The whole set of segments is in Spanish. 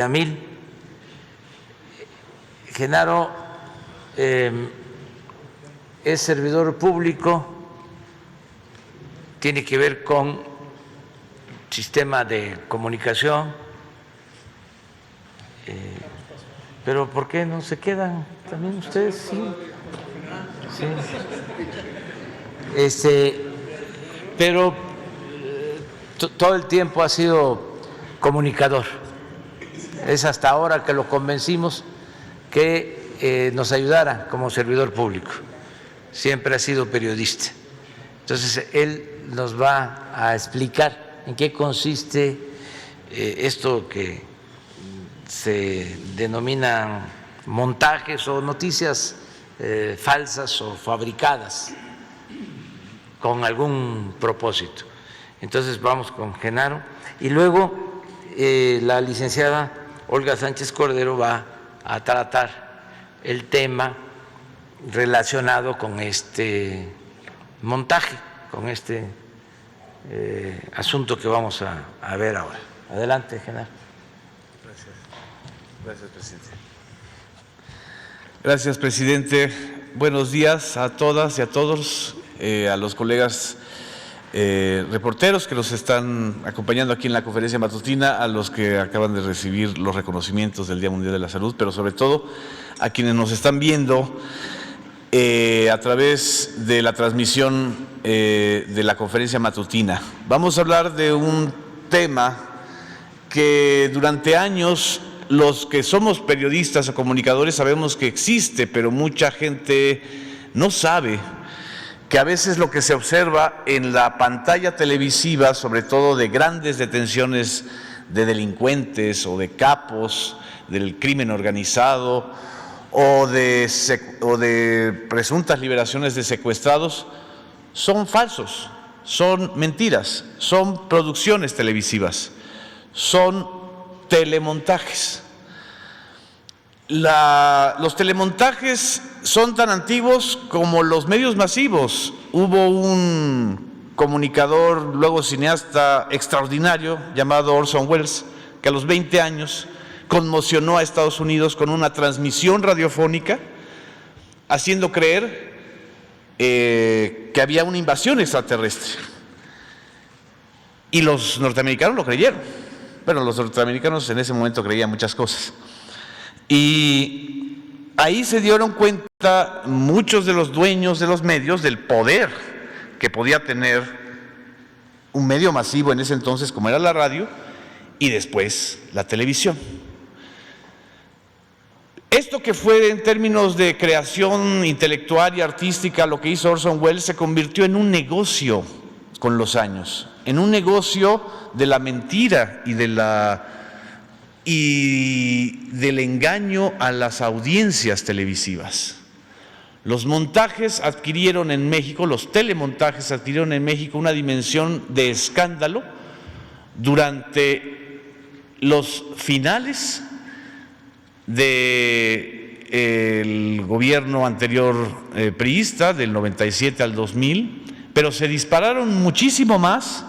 Yamil. Genaro es servidor público, tiene que ver con sistema de comunicación, pero ¿por qué no se quedan también ustedes? Sí. Pero todo el tiempo ha sido comunicador. Es hasta ahora que lo convencimos que nos ayudara como servidor público. Siempre ha sido periodista. Entonces, él nos va a explicar en qué consiste esto que se denominan montajes o noticias falsas o fabricadas con algún propósito. Entonces, vamos con Genaro. Y luego la licenciada Olga Sánchez Cordero va a tratar el tema relacionado con este montaje, con este asunto que vamos a ver ahora. Adelante, Genaro. Gracias, presidente. Gracias, presidente. Buenos días a todas y a todos, a los colegas reporteros que nos están acompañando aquí en la conferencia matutina, a los que acaban de recibir los reconocimientos del Día Mundial de la Salud, pero sobre todo a quienes nos están viendo a través de la transmisión de la conferencia matutina. Vamos a hablar de un tema que durante años los que somos periodistas o comunicadores sabemos que existe, pero mucha gente no sabe que a veces lo que se observa en la pantalla televisiva, sobre todo de grandes detenciones de delincuentes o de capos del crimen organizado o de presuntas liberaciones de secuestrados, son falsos, son mentiras, son producciones televisivas, son telemontajes. Los telemontajes son tan antiguos como los medios masivos. Hubo un comunicador, luego cineasta extraordinario, llamado Orson Welles, que a los 20 años conmocionó a Estados Unidos con una transmisión radiofónica, haciendo creer que había una invasión extraterrestre. Y los norteamericanos lo creyeron. Bueno, los norteamericanos en ese momento creían muchas cosas. Y ahí se dieron cuenta muchos de los dueños de los medios del poder que podía tener un medio masivo en ese entonces, como era la radio, y después la televisión. Esto que fue en términos de creación intelectual y artística, lo que hizo Orson Welles, se convirtió en un negocio con los años, en un negocio de la mentira y del engaño a las audiencias televisivas. Los montajes adquirieron en México, los telemontajes adquirieron en México una dimensión de escándalo durante los finales del gobierno anterior priista, del 97 al 2000, pero se dispararon muchísimo más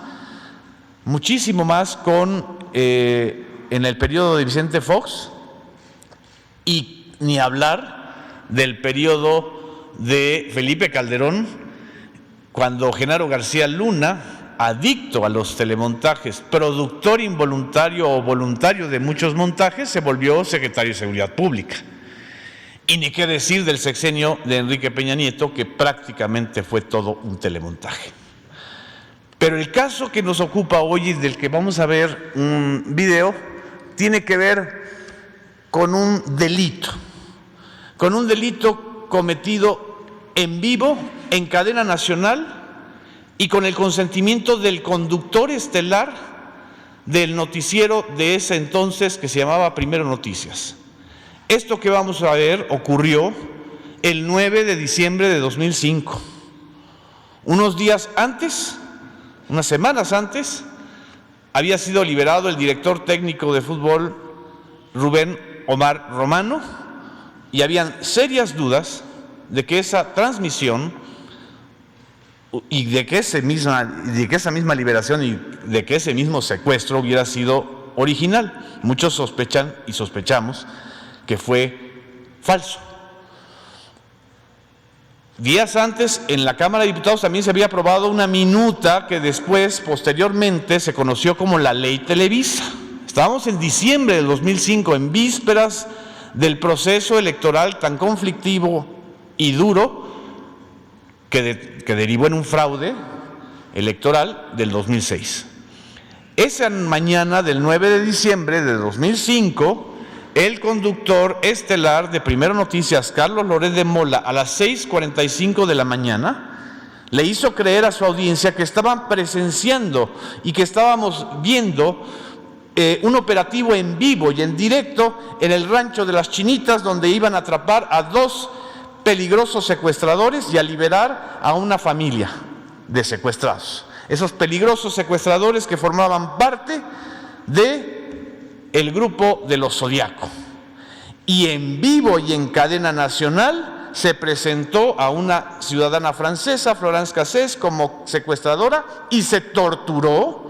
en el periodo de Vicente Fox, y ni hablar del periodo de Felipe Calderón, cuando Genaro García Luna, adicto a los telemontajes, productor involuntario o voluntario de muchos montajes, se volvió secretario de Seguridad Pública. Y ni qué decir del sexenio de Enrique Peña Nieto, que prácticamente fue todo un telemontaje. Pero el caso que nos ocupa hoy y del que vamos a ver un video tiene que ver con un delito cometido en vivo, en cadena nacional y con el consentimiento del conductor estelar del noticiero de ese entonces que se llamaba Primero Noticias. Esto que vamos a ver ocurrió el 9 de diciembre de 2005. Unos días antes, unas semanas antes, había sido liberado el director técnico de fútbol Rubén Omar Romano, y habían serias dudas de que esa transmisión y de que esa misma liberación y de que ese mismo secuestro hubiera sido original. Muchos sospechan y sospechamos que fue falso. Días antes, en la Cámara de Diputados también se había aprobado una minuta que después, posteriormente, se conoció como la Ley Televisa. Estábamos en diciembre del 2005, en vísperas del proceso electoral tan conflictivo y duro que derivó en un fraude electoral del 2006. Esa mañana del 9 de diciembre de 2005, el conductor estelar de Primero Noticias, Carlos Loret de Mola, a las 6:45 de la mañana, le hizo creer a su audiencia que estaban presenciando y que estábamos viendo un operativo en vivo y en directo en el rancho de las Chinitas, donde iban a atrapar a 2 peligrosos secuestradores y a liberar a una familia de secuestrados. Esos peligrosos secuestradores que formaban parte del grupo de los Zodiaco. Y en vivo y en cadena nacional se presentó a una ciudadana francesa, Florence Cassés, como secuestradora y se torturó,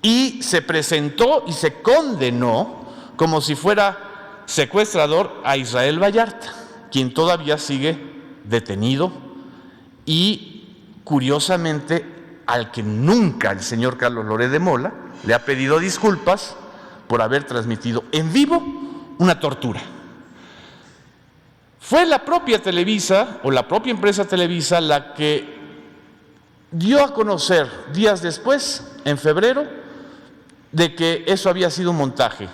y se presentó y se condenó como si fuera secuestrador a Israel Vallarta, quien todavía sigue detenido y, curiosamente, al que nunca el señor Carlos Loret de Mola le ha pedido disculpas por haber transmitido en vivo una tortura. Fue la propia Televisa o la propia empresa Televisa la que dio a conocer días después, en febrero, de que eso había sido un montaje.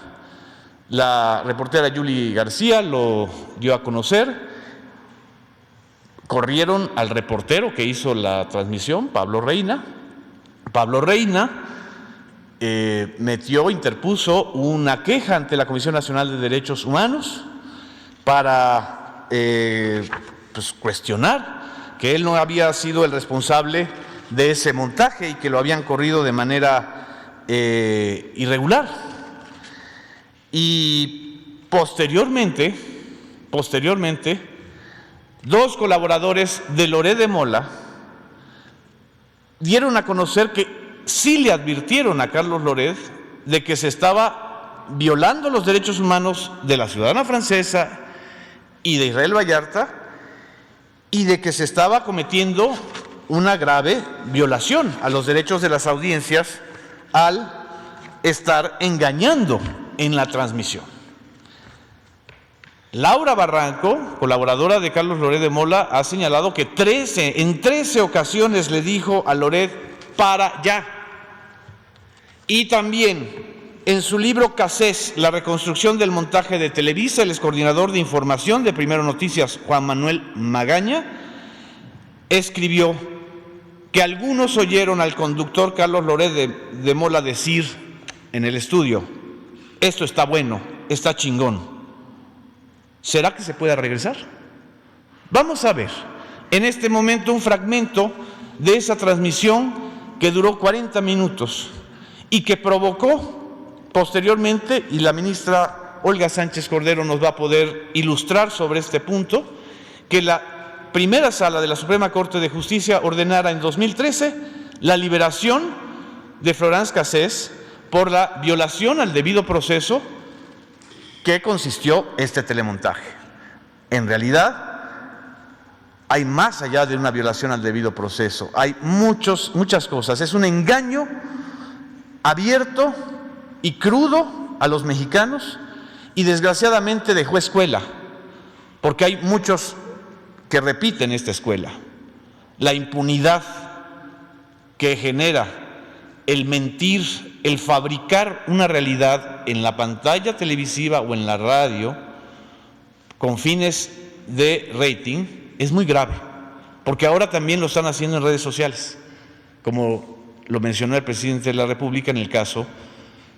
La reportera Yuli García lo dio a conocer, corrieron al reportero que hizo la transmisión, Pablo Reina. Pablo Reina interpuso una queja ante la Comisión Nacional de Derechos Humanos para cuestionar que él no había sido el responsable de ese montaje y que lo habían corrido de manera irregular. Y posteriormente, 2 colaboradores de Loret de Mola dieron a conocer que sí le advirtieron a Carlos Loret de que se estaba violando los derechos humanos de la ciudadana francesa y de Israel Vallarta, y de que se estaba cometiendo una grave violación a los derechos de las audiencias al estar engañando en la transmisión. Laura Barranco, colaboradora de Carlos Loret de Mola, ha señalado que en 13 ocasiones le dijo a Loret: para ya. Y también en su libro Cassés, la reconstrucción del montaje de Televisa, el excoordinador de información de Primero Noticias, Juan Manuel Magaña, escribió que algunos oyeron al conductor Carlos Loret de Mola decir en el estudio: esto está bueno, está chingón. ¿Será que se pueda regresar? Vamos a ver en este momento un fragmento de esa transmisión que duró 40 minutos y que provocó posteriormente, y la ministra Olga Sánchez Cordero nos va a poder ilustrar sobre este punto, que la primera sala de la Suprema Corte de Justicia ordenara en 2013 la liberación de Florence Cassés por la violación al debido proceso que consistió este telemontaje. En realidad, hay más allá de una violación al debido proceso, hay muchas cosas. Es un engaño abierto y crudo a los mexicanos y desgraciadamente dejó escuela, porque hay muchos que repiten esta escuela. La impunidad que genera el mentir, el fabricar una realidad en la pantalla televisiva o en la radio con fines de rating es muy grave, porque ahora también lo están haciendo en redes sociales, como lo mencionó el presidente de la República en el caso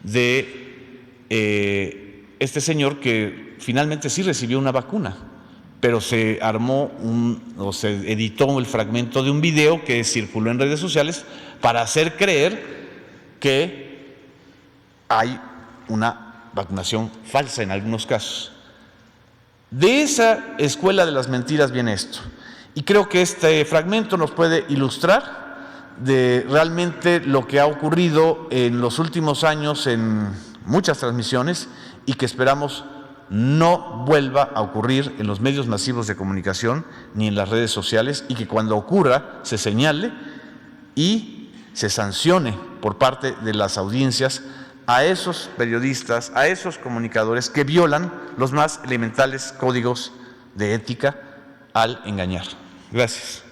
de este señor que finalmente sí recibió una vacuna, pero se armó se editó el fragmento de un video que circuló en redes sociales para hacer creer que hay una vacunación falsa en algunos casos. De esa escuela de las mentiras viene esto, y creo que este fragmento nos puede ilustrar de realmente lo que ha ocurrido en los últimos años en muchas transmisiones y que esperamos no vuelva a ocurrir en los medios masivos de comunicación ni en las redes sociales, y que cuando ocurra se señale y se sancione por parte de las audiencias a esos periodistas, a esos comunicadores que violan los más elementales códigos de ética al engañar. Gracias.